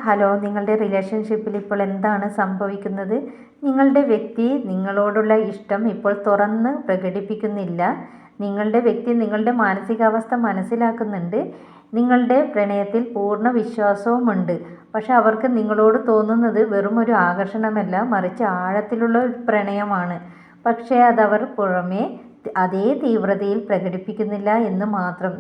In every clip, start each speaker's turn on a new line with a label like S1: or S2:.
S1: Hello, നിങ്ങളുടെ റിലേഷൻഷിപ്പിൽ ഇപ്പോൾ എന്താണ് സംഭവിക്കുന്നത്? നിങ്ങളുടെ വ്യക്തി നിങ്ങളോടുള്ള ഇഷ്ടം ഇപ്പോൾ തുറന്ന് പ്രകടിപ്പിക്കുന്നില്ല. നിങ്ങളുടെ വ്യക്തി നിങ്ങളുടെ മാനസികാവസ്ഥ മനസ്സിലാക്കുന്നുണ്ട്. നിങ്ങളുടെ പ്രണയത്തിൽ പൂർണ്ണ വിശ്വാസവുമുണ്ട്. പക്ഷെ അവർക്ക് നിങ്ങളോട് തോന്നുന്നത് വെറും ഒരു ആകർഷണമല്ല, മറിച്ച് ആഴത്തിലുള്ള ഒരു പ്രണയമാണ്. പക്ഷേ അതവർ പുറമേ അതേ തീവ്രതയിൽ പ്രകടിപ്പിക്കുന്നില്ല എന്ന് മാത്രം.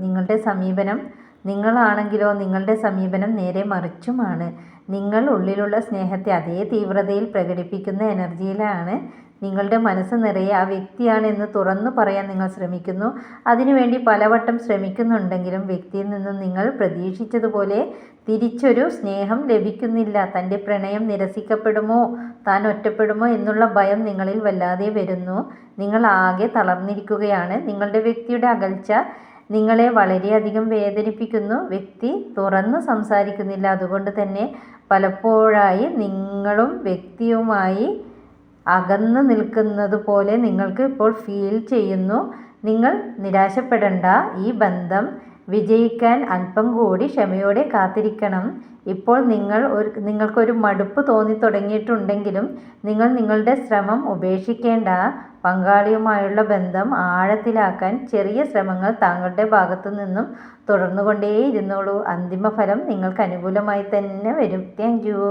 S1: നിങ്ങളാണെങ്കിലോ നിങ്ങളുടെ സമീപനം നേരെ മറിച്ചുമാണ്. നിങ്ങൾ ഉള്ളിലുള്ള സ്നേഹത്തെ അതേ തീവ്രതയിൽ പ്രകടിപ്പിക്കുന്ന എനർജിയിലാണ്. നിങ്ങളുടെ മനസ്സ് നിറയെ ആ വ്യക്തിയാണ് എന്ന് തുറന്നു പറയാൻ നിങ്ങൾ ശ്രമിക്കുന്നു. അതിനുവേണ്ടി പലവട്ടം ശ്രമിക്കുന്നുണ്ടെങ്കിലും വ്യക്തിയിൽ നിന്നും നിങ്ങൾ പ്രതീക്ഷിച്ചതുപോലെ തിരിച്ചൊരു സ്നേഹം ലഭിക്കുന്നില്ല. തൻ്റെ പ്രണയം നിരസിക്കപ്പെടുമോ, താൻ ഒറ്റപ്പെടുമോ എന്നുള്ള ഭയം നിങ്ങളിൽ വല്ലാതെ വരുന്നു. നിങ്ങൾ ആകെ തളർന്നിരിക്കുകയാണ്. നിങ്ങളുടെ വ്യക്തിയുടെ അകൽച്ച നിങ്ങളെ വളരെയധികം വേദനിപ്പിക്കുന്നു. വ്യക്തി തുറന്ന് സംസാരിക്കുന്നില്ല. അതുകൊണ്ട് തന്നെ പലപ്പോഴായി നിങ്ങളും വ്യക്തിയുമായി അകന്നു നിൽക്കുന്നത് പോലെ നിങ്ങൾക്ക് ഇപ്പോൾ ഫീൽ ചെയ്യുന്നു. നിങ്ങൾ നിരാശപ്പെടേണ്ട. ഈ ബന്ധം വിജയിക്കാൻ അല്പം കൂടി ക്ഷമയോടെ കാത്തിരിക്കണം. ഇപ്പോൾ നിങ്ങൾക്കൊരു മടുപ്പ് തോന്നി തുടങ്ങിയിട്ടുണ്ടെങ്കിലും നിങ്ങൾ നിങ്ങളുടെ ശ്രമം ഉപേക്ഷിക്കേണ്ട. പങ്കാളിയുമായുള്ള ബന്ധം ആഴത്തിലാക്കാൻ ചെറിയ ശ്രമങ്ങൾ താങ്കളുടെ ഭാഗത്തു നിന്നും തുടർന്നുകൊണ്ടേയിരുന്നോളൂ. അന്തിമഫലം നിങ്ങൾക്ക് അനുകൂലമായി തന്നെ വരും. Thank you.